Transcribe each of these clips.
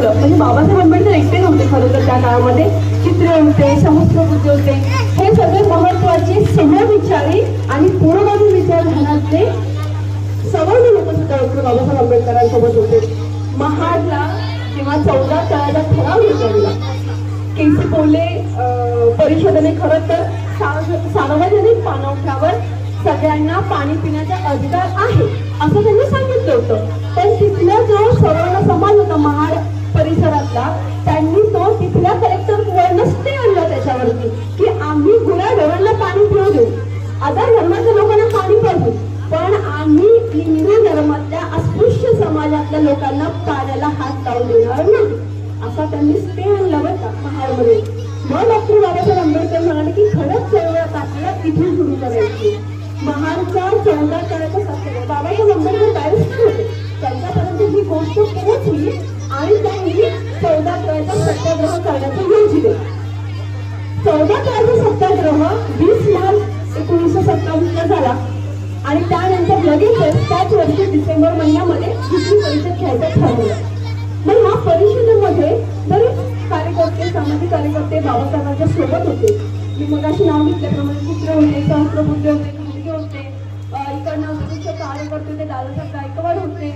ठेवलं. म्हणजे बाबासाहेब आंबेडकर एकटे नव्हते खरं तर त्या काळामध्ये. चित्रे होते, समुद्रबुद्धी होते, हे सगळे महत्वाचे समविचारी आणि पूर्वगामी विचारधारातले सवर्ण लोक सुद्धा डॉक्टर बाबासाहेब आंबेडकरांसोबत होते. महाडला जेव्हा 14 तळ्याचा ठराव घेतला केसी पोले परिषदेने खरं तर सार्वजनिक पाणवठ्यावर सगळ्यांना पाणी पिण्याचा अधिकार आहे असं त्यांनी सांगितलं होतं. पण तिथला जो सवर्ण समाज होता महाड परिसरातला, त्यांनी तो तिथल्या कलेक्टर स्टे आणला त्याच्यावरती की आम्ही गुराढोरांना पाणी पिऊ देऊ, अदर धर्माच्या लोकांना पाणी पाजू, पण आम्ही हिंदू धर्मातल्या अस्पृश्य समाजातल्या लोकांना पाण्याला हात लावून देणार नाही, असा त्यांनी स्टे आणला बरं का महाडमध्ये. मग डॉक्टर बाबासाहेब आंबेडकर म्हणाले की खरंच चळवळ आपल्याला इथून सुरू करायची. महाडच्या 14 तळ्याचा सत्याग्रह, बाबासाहेब आंबेडकर बॅरिस्टर होते, त्यांच्यापर्यंत ही गोष्ट पोहोचली आणि त्यांनी 14 तळ्याचा सत्याग्रह करण्याचं योजिले. 14 तळ्याचा सत्याग्रह 20 मार्च 1927 झाला आणि त्यानंतर लगेचच त्याच वर्षी डिसेंबर महिन्यामध्ये दुसरी परिषद घ्यायचं ठरवलं. मग ह्या परिषदेमध्ये बरेच कार्यकर्ते, सामाजिक कार्यकर्ते बाबासाहेबांच्या सोबत होते. मी मगाशी नाव घेतल्याप्रमाणे चित्र होते, सहस्त्रबुद्धे होते, खांडगे होते, इकडनं वरिष्ठ कार्यकर्ते होते, दादासाहेब गायकवाड होते,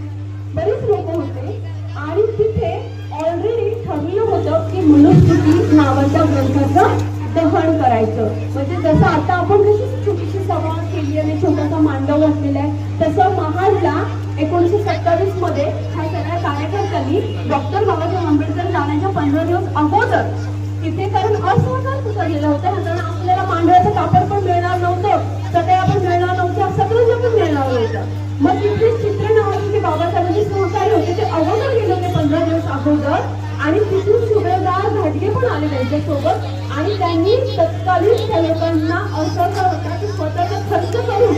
बरेच लोक होते. आणि तिथे ऑलरेडी ठरलं होतं की मनुस्मृती नावाच्या ग्रंथाचं दहन करायचं. म्हणजे जसं आता आपण कशी छोटीशी सभा केली आणि छोटासा मांडव घातलेला आहे, तसं महाडला 1927 मध्ये ह्या सगळ्या कार्यकर्त्यांनी डॉक्टर बाबासाहेब आंबेडकर जाण्याच्या 15 दिवस अगोदर तिथे, कारण असहकार पसरलेला होता, कारण आपल्याला मांडवाचं कापड पण मिळणार नव्हतं, सगळ्या पण मिळणार नव्हत्या, सगळं पण मिळणार नव्हतं. मग तिथे चित्र नावाचे जे बाबासाहेबांचे सहकारी होते ते अगोदर गेले होते 15 दिवस अगोदर, आणि तिथून सुभेदार घाटगे पण आले त्यांच्यासोबत. आणि त्यांनी तत्कालीन त्या लोकांना असहकार होता की स्वतःचा खर्च करून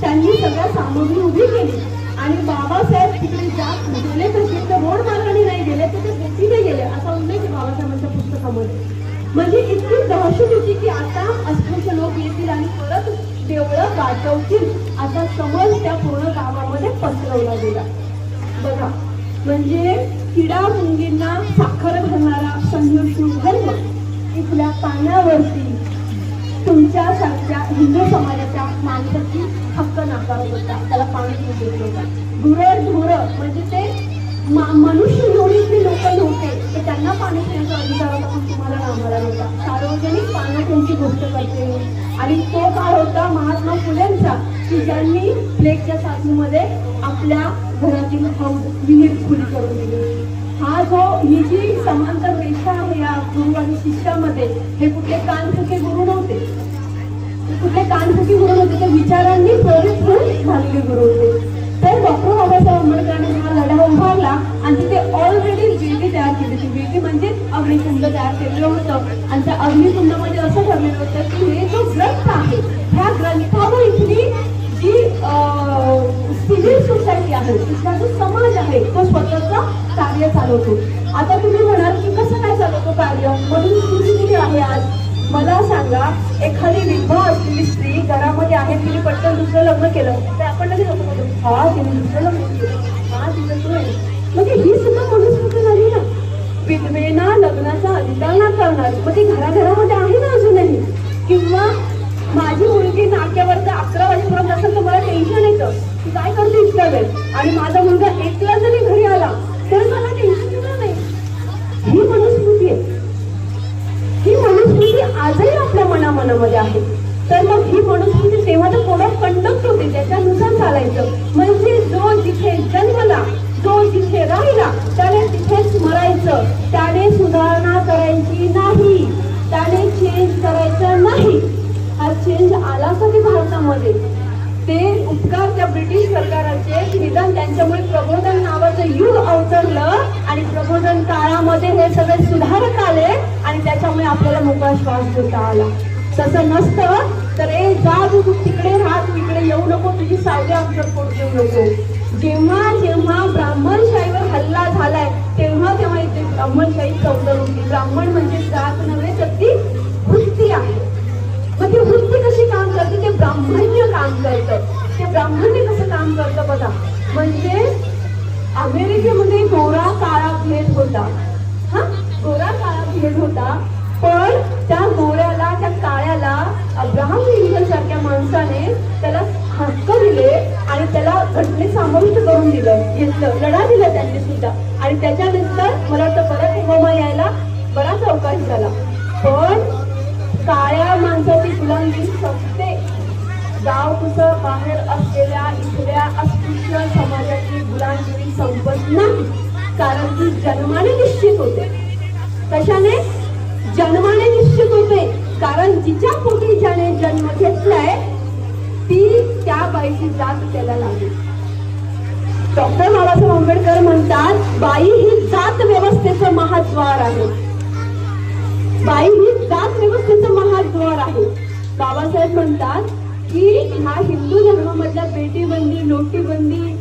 त्यांनी सगळ्या सामग्री उभी केली. आणि बाबासाहेब तिकडे जात गेले तसे तर रोड मार्गाने नाही गेले, तर ते बोटीने गेले असा उल्लेख आहे बाबासाहेबांच्या पुस्तकामध्ये. म्हणजे इतकी दहशत होती की आता अस्पृश्य लोक येतील आणि परत देवळं गाठवतील असा समज त्या पूर्ण गावामध्ये पसरवला गेला. बघा, म्हणजे किडा मुंगींना साखर घालणारा संयुष्णू धर्म इथल्या पाण्यावरती तुमच्यासारख्या हिंदू समाजाच्या माणसाची हक्क नाकारत होता, त्याला पाणी देत होता. ढोरं म्हणजे ते मनुष्य योनीतले लोक नव्हते, तर त्यांना पाणी पिण्याचा अधिकार होता, पण तुम्हाला आम्हाला नव्हता. सार्वजनिक पाण्याची गोष्ट करते. आणि तो काळ होता महात्मा फुलेंचा की ज्यांनी प्लेगच्या साथीमध्ये आपल्या घरातील हौद विहीर खुली करून दिली. ही जी समांतर रेषा आहे या गुरु आणि शिष्यामध्ये, हे कुठले कानफुके गुरु नव्हते, ते विचारांनी प्रेरित होऊन झालेले गुरु होते. तर डॉक्टर बाबासाहेब आंबेडकरांनी हा लढा उभारला आणि तिथे ऑलरेडी वेदी तयार केली होती. वेदी म्हणजे अग्निकुंड तयार केलेलं होतं. आणि त्या अग्निकुंडामध्ये असं ठरलेलं होतं की हे जो ग्रंथ आहे, ह्या ग्रंथावर इथली जी सिव्हिल सोसायटी आहे, तिथला जो समाज आहे, तो स्वतःचा कार्य चालवतो. आता तुम्ही म्हणाल की कसं काय चालवतो कार्य, म्हणून स्थिती आहे आज. मला सांगा, एखादी विधवा असलेली स्त्री घरामध्ये आहे, तिने पटकन दुसरं लग्न केलं तर आपण लगेच असं म्हणतो, हा तिने दुसरं लग्न केलं, हा तिचं तू आहे. म्हणजे ही सुद्धा मनुस्मृती झाली ना. विधवेना लग्नाचा अधिकार ना करणार, मग ती घराघरामध्ये आहे ना अजूनही. किंवा माझी मुलगी नाक्यावरचं 11 वाजेपर्यंत असेल तर मला टेन्शन येतं की काय करते इतका वेळ, आणि माझा मुलगा 1ला जरी घरी आला तर मला टेन्शन येणार नाही. ही मनुस्मृती आहे. ही मनुस्मृती आजही आपल्या मनामध्ये आहे. तर मग ही मनुस्मृती तेव्हा तर कोड ऑफ कंडक्ट होते, त्याच्यानुसार चालायचं. म्हणजे जो जिथे जन्मला, जो जिथे राहिला, त्याने तिथेच मरायचं. त्याने सुधारणा करायची नाही, त्याने चेंज करायचं नाही. हा चेंज आला कधी भारतामध्ये? ते उपकार त्या ब्रिटिश सरकाराचे, निदान त्यांच्यामुळे प्रबोधन नावाचं युग अवतरलं आणि प्रबोधन काळामध्ये हे सगळे सुधारक आले आणि त्याच्यामुळे आपल्याला मोकळा श्वास घेता आला. तसं नसतं तर जा तू तिकडे राहा, तू इकडे येऊ नको, तुझी सावली आमच्यावर पोट देऊ नको. जेव्हा ब्राह्मणशाहीवर हल्ला झालाय तेव्हा इथे ब्राह्मणशाही चौतर होती. ब्राह्मण म्हणजे जात नव्हे तर ती वृत्ती आहे. मग ती वृत्ती कशी काम करते? ते ब्राह्मण्य काम करतं. ते ब्राह्मण्य कसं काम करतं बघा. म्हणजे अमेरिकेमध्ये गोरा काळा भेद होता, घटनेत समाविष्ट करून घेतलं, लढा दिला त्यांनी सुद्धा. आणि त्याच्यानंतर मला वाटतं परत उगमा यायला बराच अवकाश झाला. पण काळ्या माणसाची गुलामगिरी संपते. गाव कुसं बाहेर असलेल्या इथल्या अस्पृश्य समाजाची गुलामगिरी संपत नाही. कारण ती जन्माने निश्चित होते. कशाने? जन्माने निश्चित होते. कारण जिच्या पोटी ज्याने जन्म घेतलाय ती त्या बाईची जात त्याला लागेल. डॉक्टर बाबासाहेब आंबेडकर म्हणतात, बाई ही जात व्यवस्थेचं महाद्वार आहे. बाई ही जात व्यवस्थेचं महाद्वार आहे. बाबासाहेब म्हणतात की ह्या हिंदू धर्मामधल्या बेटीबंदी, लोटीबंदी,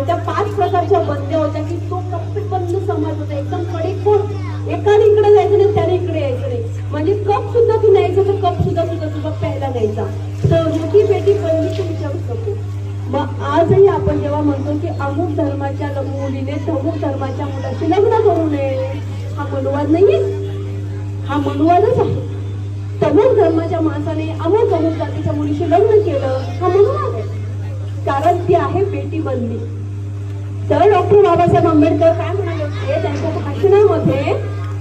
त्या 5 प्रकारच्या बंद्या होत्या की तो कप्पीबंद समाज होता. एकदम कडक. एकाने इकडे जायचं नाही, त्याने इकडे यायचं नाही. म्हणजे कप सुद्धा तू न्यायचं तर कप सुद्धा तुझा प्यायला न्यायचा. तर मोठी बेटी बंदीचं विचारू शकतो. मग आजही आपण जेव्हा म्हणतो की अमुक धर्माच्या मुलीने अमुक धर्माच्या मुलाशी लग्न करू नये, हा मनुवाद नाहीये, हा मनुवादच आहे. तमुक धर्माच्या माणसाने अमुक जातीच्या मुलीशी लग्न केलं, हा मनुवाद आहे. कारण ती आहे बेटी बंदी. तर डॉक्टर बाबासाहेब आंबेडकर काय म्हणाले होते त्यांच्या भाषणामध्ये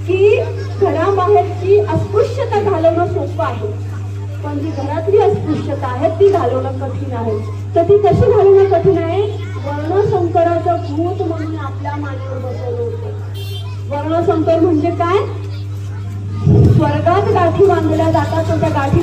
की घराबाहेरची अस्पृश्यता घालवणं सोपं आहे, पण जी घरातली अस्पृश्यता आहे ती घालवणं कठीण आहे. तर ती कशी घालवणं कठीण आहे? वर्णसंकराचं भूत म्हणून आपल्या मानेवर बसवलं होतं. वर्णसंकर म्हणजे काय? स्वर्गात गाठी बांधल्या जातात, तर त्या गाठी